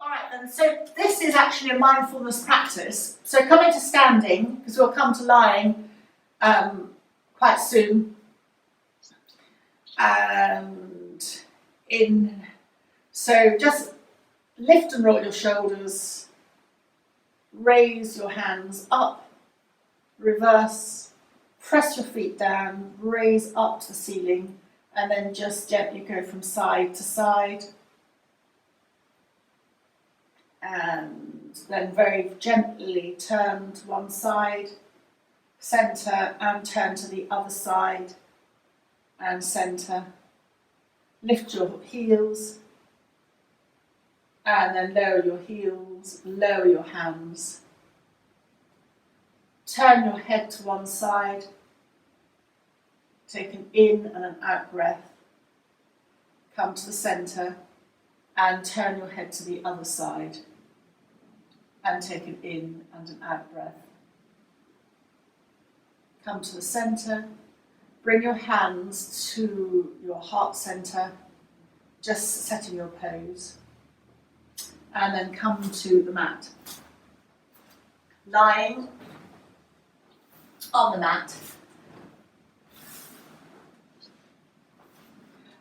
All right then, so this is actually a mindfulness practice. So coming to standing, because we'll come to lying quite soon. And so just lift and roll your shoulders, raise your hands up, reverse, press your feet down, raise up to the ceiling, and then just gently go from side to side. And then very gently turn to one side, centre, and turn to the other side, and centre. Lift your heels, and then lower your heels, lower your hands. Turn your head to one side, take an in and an out breath. Come to the centre, and turn your head to the other side, and take an in and an out breath. Come to the centre, bring your hands to your heart centre, just setting your pose, and then come to the mat. Lying on the mat.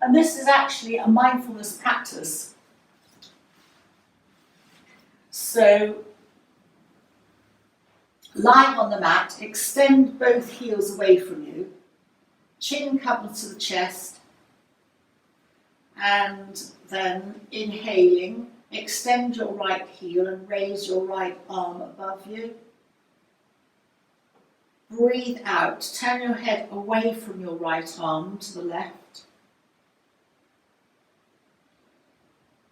And this is actually a mindfulness practice. So, lying on the mat, extend both heels away from you, chin comes to the chest, and then inhaling, extend your right heel and raise your right arm above you. Breathe out, turn your head away from your right arm to the left.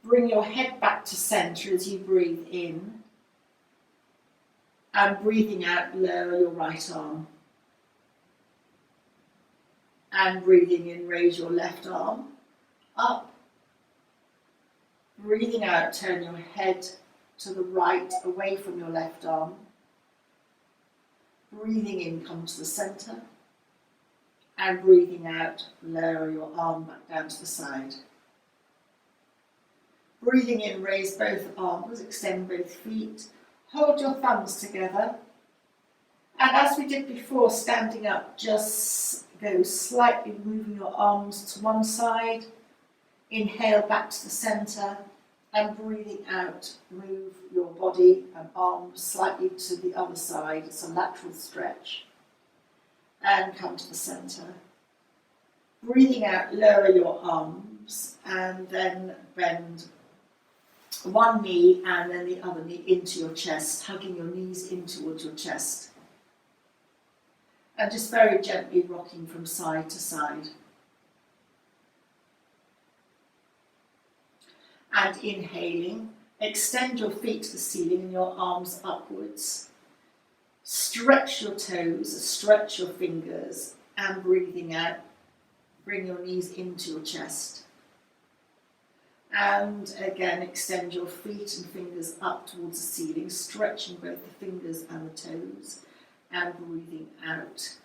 Bring your head back to centre as you breathe in. And breathing out, lower your right arm. And breathing in, raise your left arm up. Breathing out, turn your head to the right, away from your left arm. Breathing in, come to the centre. And breathing out, lower your arm back down to the side. Breathing in, raise both arms, extend both feet. Hold your thumbs together. And as we did before, standing up, just go slightly moving your arms to one side. Inhale back to the centre. And breathing out, move your body and arms slightly to the other side. It's a lateral stretch. And come to the centre. Breathing out, lower your arms and then bend one knee and then the other knee into your chest, hugging your knees in towards your chest. And just very gently rocking from side to side. And inhaling, extend your feet to the ceiling and your arms upwards. Stretch your toes, stretch your fingers, and breathing out, bring your knees into your chest. And again, extend your feet and fingers up towards the ceiling, stretching both the fingers and the toes, and breathing out,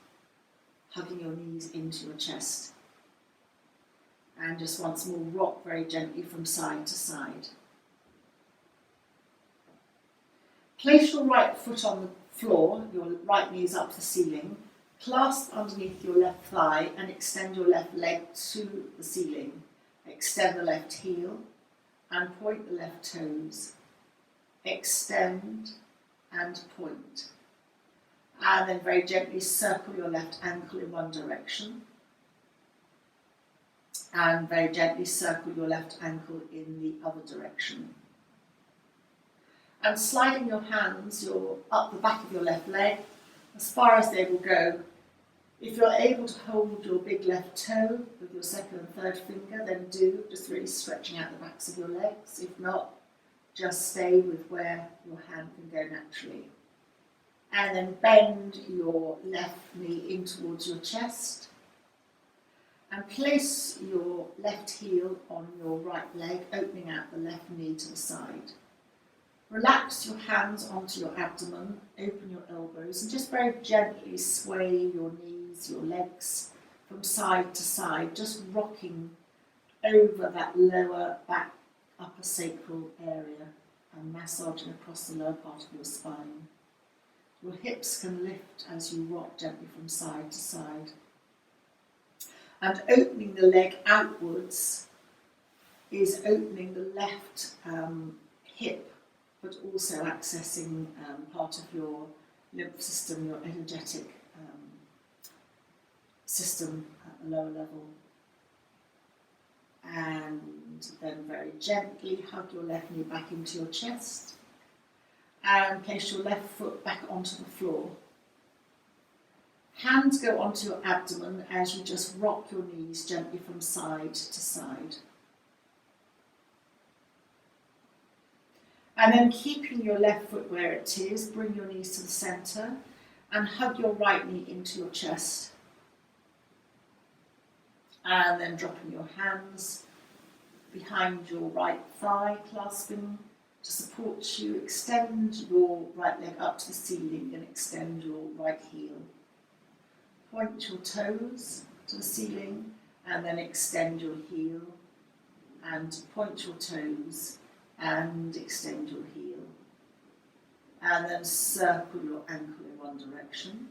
hugging your knees into your chest. And just once more, rock very gently from side to side. Place your right foot on the floor, your right knee is up to the ceiling, clasp underneath your left thigh and extend your left leg to the ceiling. Extend the left heel and point the left toes. Extend and point. And then very gently circle your left ankle in one direction. And very gently circle your left ankle in the other direction. And sliding your hands up the back of your left leg as far as they will go. If you're able to hold your big left toe with your second and third finger, then do, just really stretching out the backs of your legs. If not, just stay with where your hand can go naturally. And then bend your left knee in towards your chest. And place your left heel on your right leg, opening out the left knee to the side. Relax your hands onto your abdomen, open your elbows, and just very gently sway your knees, your legs from side to side, just rocking over that lower back, upper sacral area. and massaging across the lower part of your spine. Your hips can lift as you rock gently from side to side. And opening the leg outwards is opening the left hip, but also accessing part of your lymph system, your energetic system at the lower level. And then very gently hug your left knee back into your chest and place your left foot back onto the floor. Hands go onto your abdomen as you just rock your knees gently from side to side. And then keeping your left foot where it is, bring your knees to the centre and hug your right knee into your chest. And then dropping your hands behind your right thigh, clasping to support you. Extend your right leg up to the ceiling and extend your right heel. Point your toes to the ceiling and then extend your heel and point your toes and extend your heel. And then circle your ankle in one direction.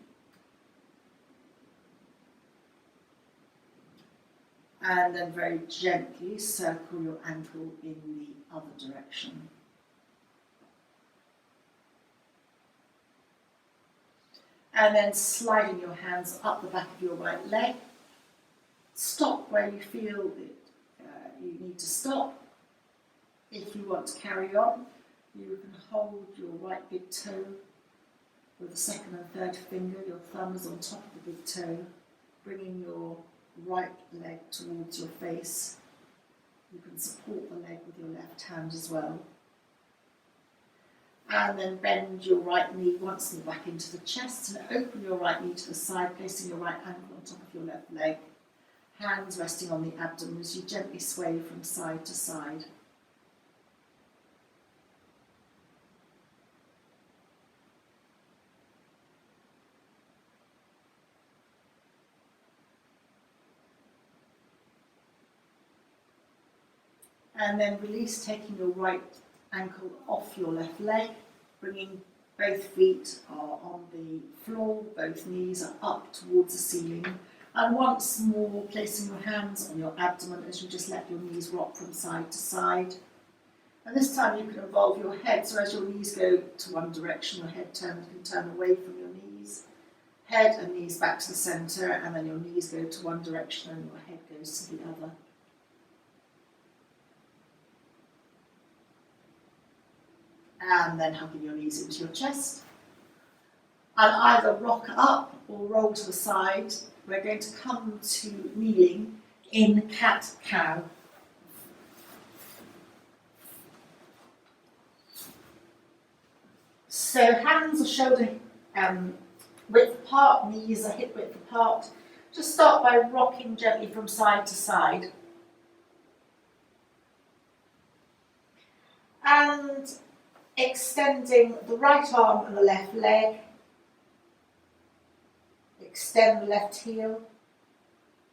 And then very gently circle your ankle in the other direction. And then sliding your hands up the back of your right leg. Stop where you feel that you need to stop. If you want to carry on, you can hold your right big toe with the second and third finger. Your thumb is on top of the big toe, bringing your right leg towards your face. You can support the leg with your left hand as well. And then bend your right knee once more back into the chest and open your right knee to the side, placing your right ankle on top of your left leg. Hands resting on the abdomen as you gently sway from side to side. And then release, taking your right ankle off your left leg, bringing both feet are on the floor, both knees are up towards the ceiling, and once more placing your hands on your abdomen as you just let your knees rock from side to side. And this time you can involve your head, so as your knees go to one direction, your head can turn away from your knees. Head and knees back to the centre, and then your knees go to one direction and your head goes to the other. And then hugging your knees into your chest. And either rock up or roll to the side. We're going to come to kneeling in cat-cow. So hands are shoulder width apart, knees are hip width apart. Just start by rocking gently from side to side. And extending the right arm and the left leg. Extend the left heel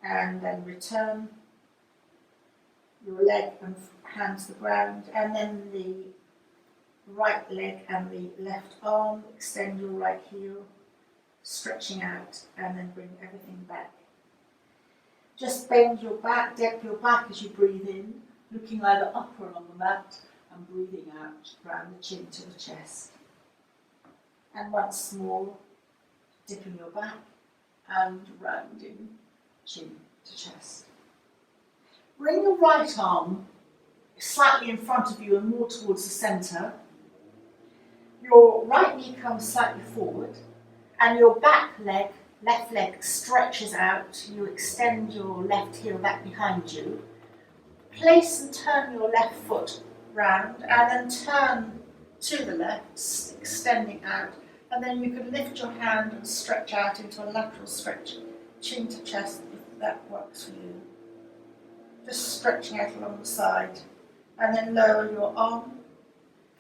and then return your leg and hand to the ground, and then the right leg and the left arm. Extend your right heel, stretching out, and then bring everything back. Just bend your back, dip your back as you breathe in, looking either up or on the mat, and breathing out round the chin to the chest. And once more, dipping your back and rounding chin to chest. Bring your right arm slightly in front of you and more towards the centre. Your right knee comes slightly forward and your back leg, left leg stretches out. You extend your left heel back behind you. Place and turn your left foot round and then turn to the left, extending out, and then you can lift your hand and stretch out into a lateral stretch, chin to chest, if that works for you. Just stretching out along the side, and then lower your arm,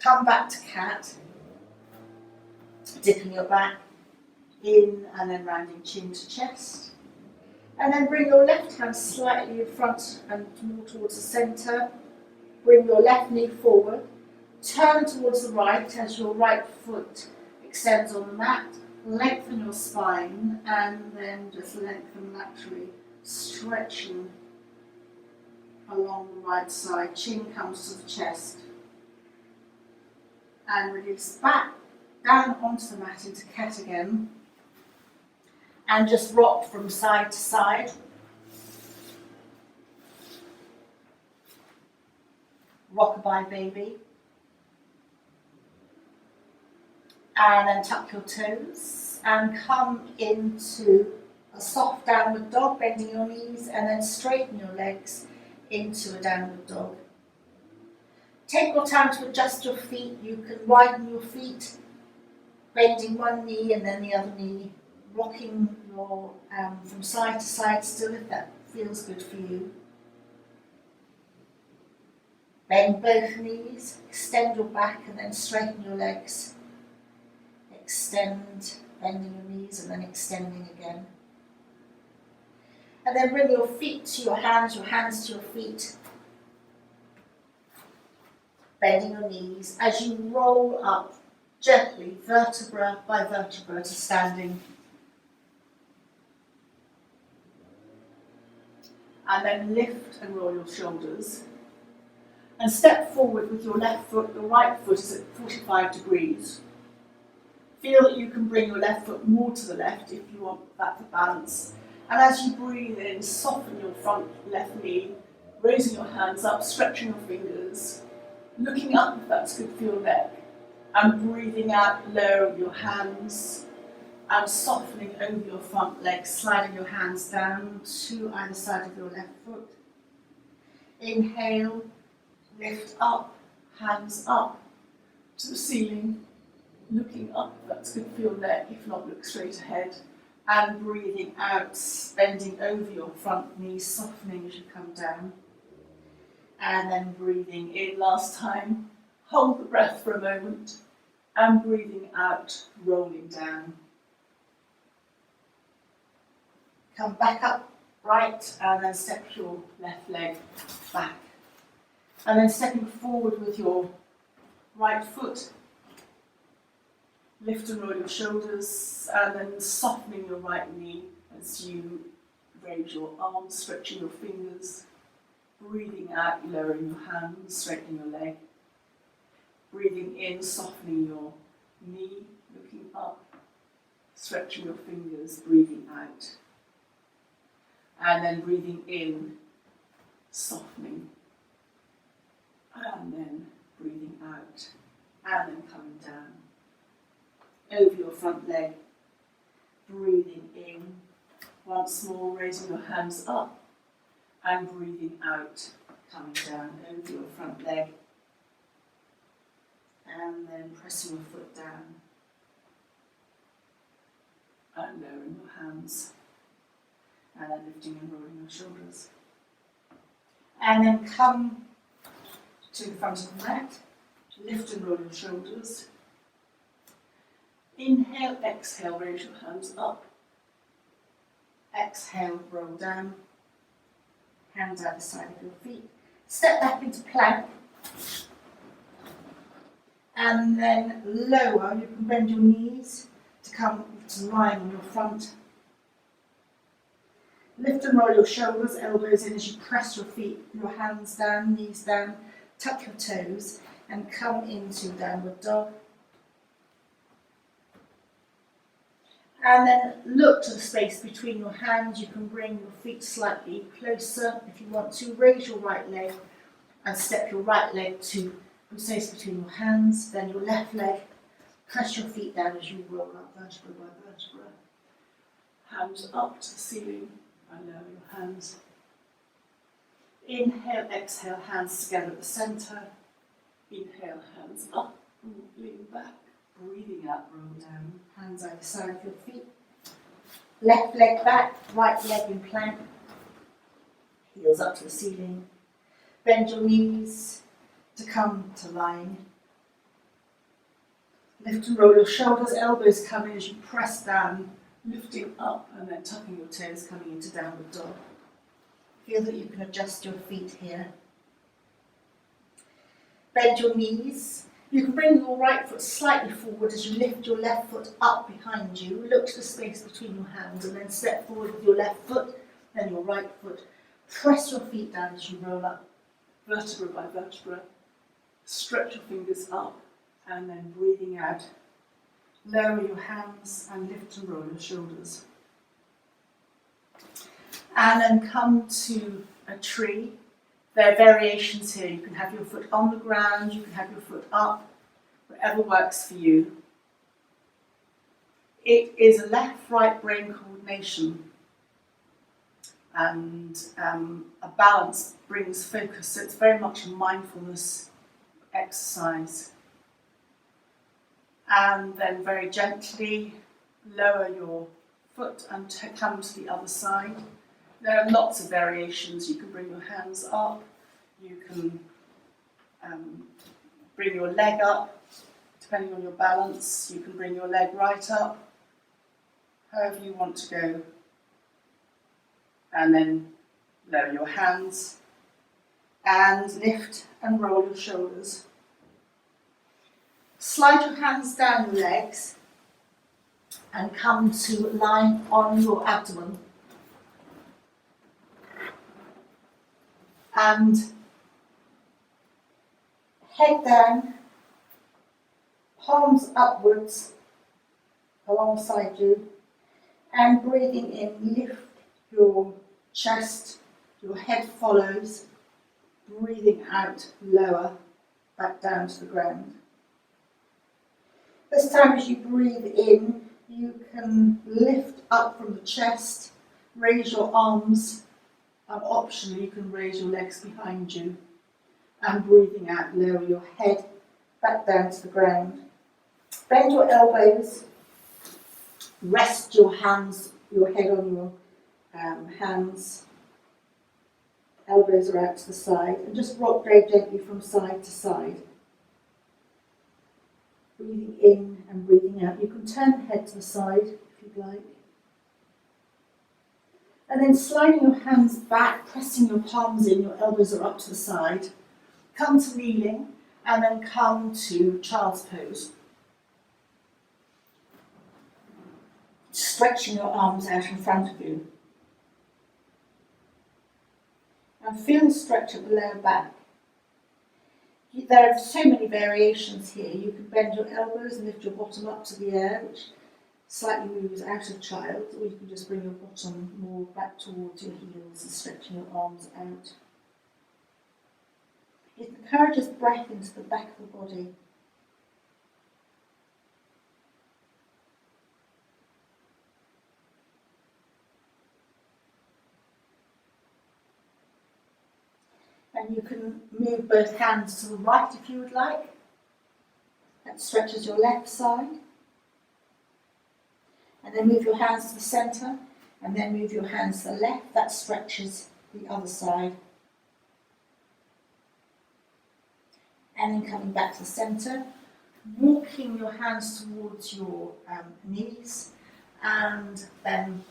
come back to cat, dipping your back in and then rounding chin to chest, and then bring your left hand slightly in front and more towards the centre. Bring your left knee forward, Turn towards the right as your right foot extends on the mat. Lengthen your spine and then just lengthen laterally, stretching along the right side. Chin comes to the chest. And release back, down onto the mat into cat again. And just rock from side to side. Rockabye baby. And then tuck your toes and come into a soft downward dog, bending your knees, and then straighten your legs into a downward dog. Take your time to adjust your feet. You can widen your feet, bending one knee and then the other knee, rocking your from side to side still if that feels good for you. Bend both knees, extend your back and then straighten your legs. Extend, bending your knees and then extending again. And then bring your feet to your hands to your feet. Bending your knees as you roll up gently, vertebra by vertebra to standing. And then lift and roll your shoulders. And step forward with your left foot, your right foot is at 45 degrees. Feel that you can bring your left foot more to the left if you want that to balance. And as you breathe in, soften your front left knee, raising your hands up, stretching your fingers, looking up if that's good for your neck, and breathing out, lowering your hands, and softening over your front leg, sliding your hands down to either side of your left foot. Inhale, lift up, hands up to the ceiling. Looking up, that's good for your neck, if not look straight ahead. And breathing out, bending over your front knees, softening as you come down. And then breathing in last time. Hold the breath for a moment. And breathing out, rolling down. Come back up, right, and then step your left leg back. And then stepping forward with your right foot. Lift and roll your shoulders, and then softening your right knee as you raise your arms, stretching your fingers, breathing out, lowering your hands, straightening your leg, breathing in, softening your knee, looking up, stretching your fingers, breathing out, and then breathing in, softening, and then breathing out, and then coming down. Over your front leg, breathing in, once more raising your hands up and breathing out, coming down over your front leg and then pressing your foot down and lowering your hands and then lifting and rolling your shoulders. And then come to the front of the mat, lift and roll your shoulders. Inhale, exhale, raise your hands up. Exhale, roll down. Hands out the side of your feet. Step back into plank. And then lower. You can bend your knees to come to lying on your front. Lift and roll your shoulders, elbows in as you press your feet, your hands down, knees down. Tuck your toes and come into downward dog. And then look to the space between your hands. You can bring your feet slightly closer if you want to. Raise your right leg and step your right leg to the space between your hands. Then your left leg. Press your feet down as you roll up vertebra by vertebra. Hands up to the ceiling and lower your hands. Inhale, exhale, hands together at the centre. Inhale, hands up, lean back. Breathing out, roll down, hands either side of your feet. Left leg back, right leg in plank. Heels up to the ceiling. Bend your knees to come to lying. Lift and roll your shoulders, elbows come in as you press down, lifting up and then tucking your toes, coming into downward dog. Feel that you can adjust your feet here. Bend your knees You can bring your right foot slightly forward as you lift your left foot up behind you. Look to the space between your hands and then step forward with your left foot, then your right foot. Press your feet down as you roll up, vertebra by vertebra. Stretch your fingers up and then breathing out. Lower your hands and lift and roll your shoulders. And then come to a tree. There are variations here. You can have your foot on the ground, you can have your foot up, whatever works for you. It is a left-right brain coordination, and a balance brings focus, so it's very much a mindfulness exercise. And then very gently lower your foot and come to the other side. There are lots of variations. You can bring your hands up, you can bring your leg up, depending on your balance. You can bring your leg right up, however you want to go. And then lower your hands and lift and roll your shoulders. Slide your hands down your legs and come to lie on your abdomen. And head down, palms upwards alongside you, and breathing in, lift your chest, your head follows, breathing out, lower, back down to the ground. This time as you breathe in, you can lift up from the chest, raise your arms, and optionally you can raise your legs behind you, and breathing out, lower your head back down to the ground. Bend your elbows, rest your hands, your head on your hands, elbows are out to the side, and just rock very gently from side to side. Breathing in and breathing out. You can turn the head to the side if you'd like. And then sliding your hands back, pressing your palms in, your elbows are up to the side. Come to kneeling and then come to child's pose. Stretching your arms out in front of you. And feel the stretch of the lower back. There are so many variations here. You can bend your elbows and lift your bottom up to the air, which slightly moves out of child, or you can just bring your bottom more back towards your heels and stretching your arms out. It encourages breath into the back of the body. And you can move both hands to the right if you would like. That stretches your left side. And then move your hands to the centre, and then move your hands to the left. That stretches the other side. And then coming back to the centre, walking your hands towards your knees, and then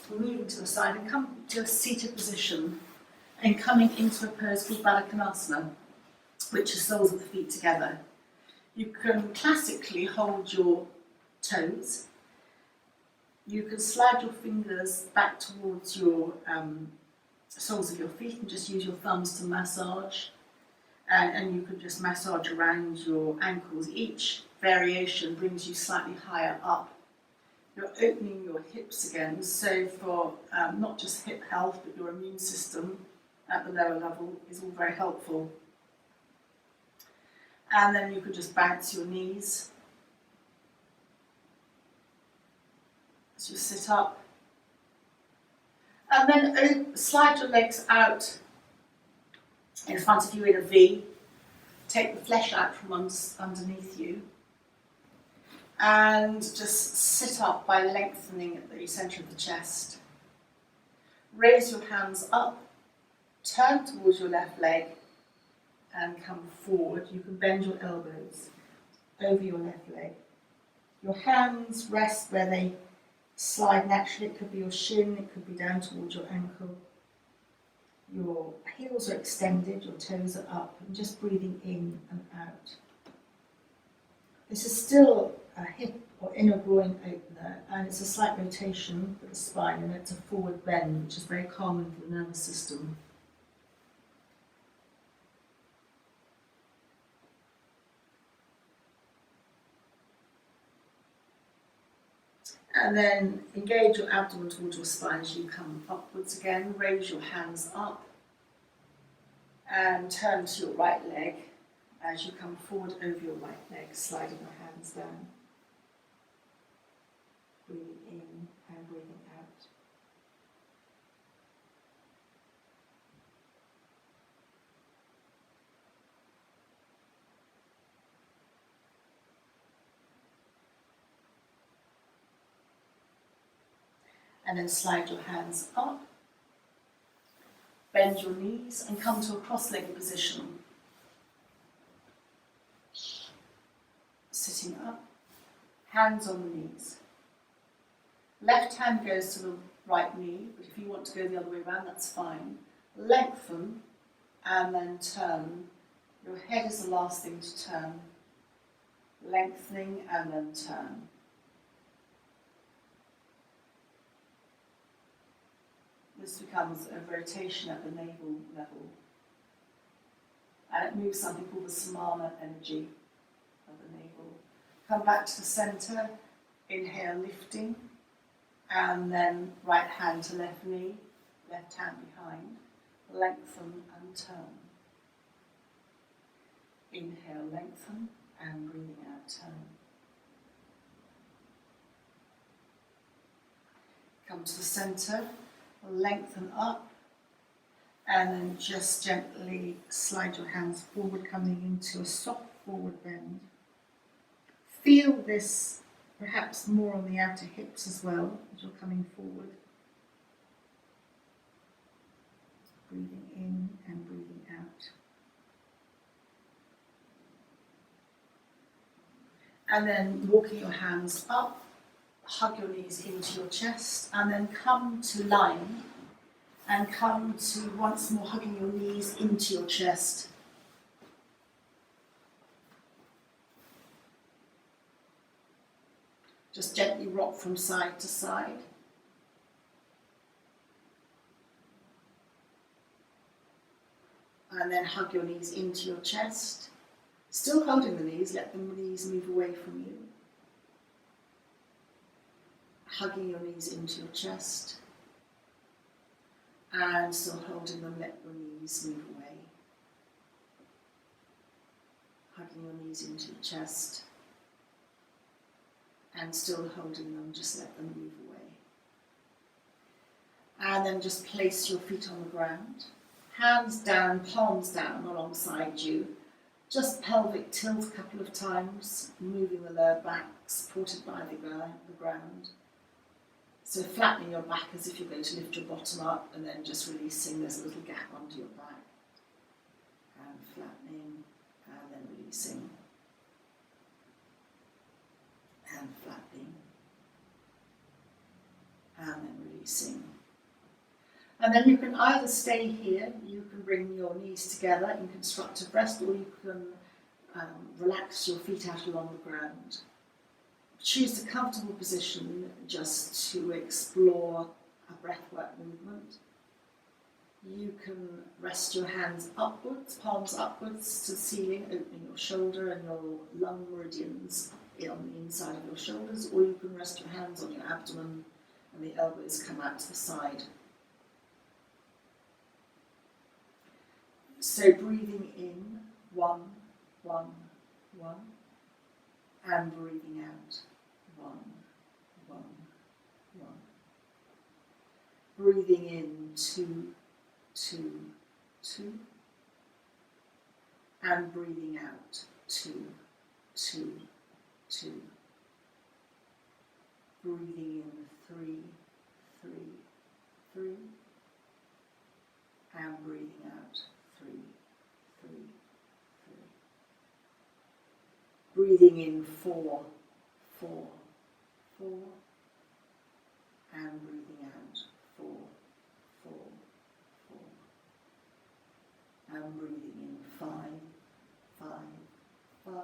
moving to the side and come to a seated position. And coming into a pose called Baddha Konasana, which is soles of the feet together. You can classically hold your toes. You can slide your fingers back towards your soles of your feet and just use your thumbs to massage. And you can just massage around your ankles. Each variation brings you slightly higher up. You're opening your hips again, so for not just hip health, but your immune system at the lower level is all very helpful. And then you could just bounce your knees as you sit up. And then slide your legs out in front of you in a V. Take the flesh out from underneath you. And just sit up by lengthening at the centre of the chest. Raise your hands up. Turn towards your left leg and come forward. You can bend your elbows over your left leg. Your hands rest where they slide naturally. It could be your shin, it could be down towards your ankle. Your heels are extended, your toes are up, and just breathing in and out. This is still a hip or inner groin opener, and it's a slight rotation for the spine, and it's a forward bend, which is very common for the nervous system. And then engage your abdomen towards your spine as you come upwards again. Raise your hands up and turn to your right leg as you come forward over your right leg, sliding your hands down. Breathing in and breathing out. And then slide your hands up, bend your knees and come to a cross-legged position. Sitting up, hands on the knees. Left hand goes to the right knee, but if you want to go the other way around, that's fine. Lengthen and then turn. Your head is the last thing to turn. Lengthening and then turn. This becomes a rotation at the navel level. And it moves something called the Samana energy of the navel. Come back to the centre, inhale, lifting, and then right hand to left knee, left hand behind, lengthen and turn. Inhale, lengthen, and breathing out, turn. Come to the centre, lengthen up, and then just gently slide your hands forward, coming into a soft forward bend. Feel this perhaps more on the outer hips as well as you're coming forward. Breathing in and breathing out. And then walking your hands up, hug your knees into your chest, and then come to line, and come to once more hugging your knees into your chest. Just gently rock from side to side. And then hug your knees into your chest. Still holding the knees, let the knees move away from you. Hugging your knees into your chest. And still holding them, let your knees move away. Hugging your knees into your chest. And still holding them, just let them move away. And then just place your feet on the ground. Hands down, palms down alongside you. Just pelvic tilt a couple of times, moving the lower back, supported by the ground. So flattening your back as if you're going to lift your bottom up, and then just releasing. There's a little gap under your back. And flattening, and then releasing. And flattening. And then releasing. And then you can either stay here, you can bring your knees together in constructive rest, or you can relax your feet out along the ground. Choose a comfortable position just to explore a breathwork movement. You can rest your hands upwards, palms upwards to the ceiling, opening your shoulder and your lung meridians on the inside of your shoulders, or you can rest your hands on your abdomen and the elbows come out to the side. So breathing in, 1, 1, 1, and breathing out, 1, 1, 1. Breathing in, 2, 2, 2, and breathing out, 2, 2, 2. Breathing in, 3, 3, 3, and breathing out, 3, 3, 3. Breathing in, 4, 4, 4, and breathing out, 4, 4, 4. And breathing in, 5, 5, 5,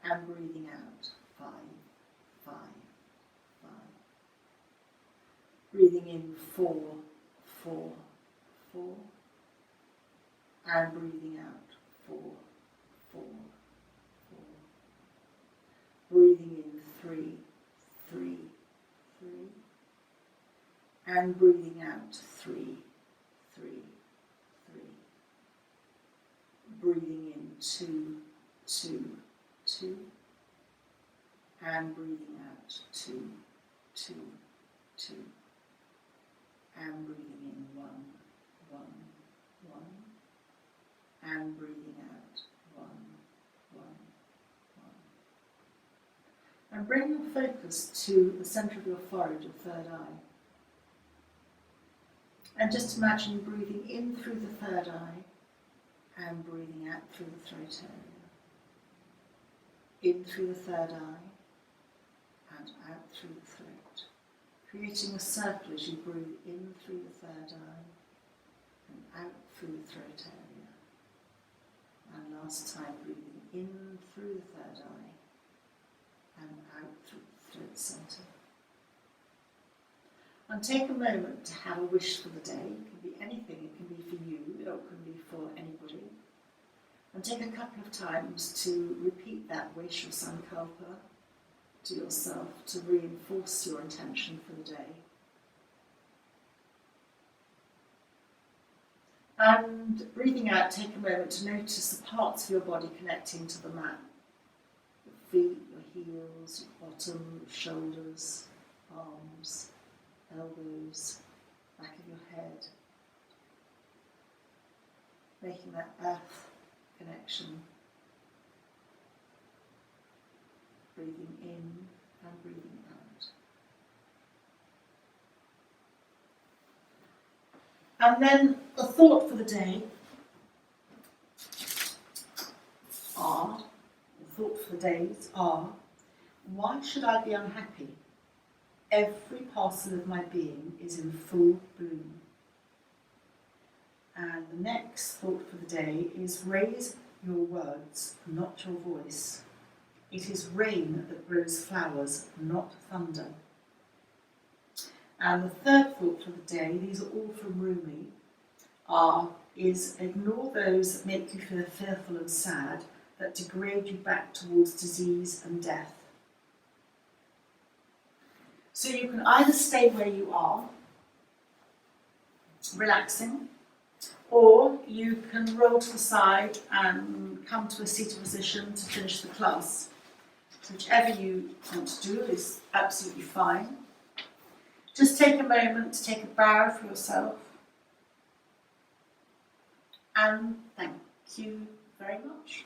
and breathing out, 5, 5, 5. Breathing in, 4, 4, 4. And breathing out, 4, 4, 4. Breathing in, 3, 3, 3. And breathing out, 3, 3, 3. Breathing in, 2, 2, 2. And breathing out, 2, 2, 2. And breathing in, 1, 1, 1. And breathing out, 1, 1, 1. And bring your focus to the centre of your forehead, your third eye. And just imagine breathing in through the third eye and breathing out through the throat area. In through the third eye and out through the throat. Creating a circle as you breathe in through the third eye and out through the throat area. And last time, breathing in through the third eye and out through the throat centre. And take a moment to have a wish for the day. It can be anything, it can be for you, or it can be for anybody. And take a couple of times to repeat that wish or sankalpa to yourself to reinforce your intention for the day. And breathing out, take a moment to notice the parts of your body connecting to the mat. Your feet, your heels, your bottom, your shoulders, arms, elbows, back of your head. Making that earth connection. Breathing in and breathing out. And then the thought for the day are, why should I be unhappy? Every parcel of my being is in full bloom. And the next thought for the day is, raise your words, not your voice. It is rain that grows flowers, not thunder. And the third thought for the day, these are all from Rumi, is ignore those that make you feel fearful and sad, that degrade you back towards disease and death. So you can either stay where you are, relaxing, or you can roll to the side and come to a seated position to finish the class. So whichever you want to do is absolutely fine. Just take a moment to take a bow for yourself. And thank you very much.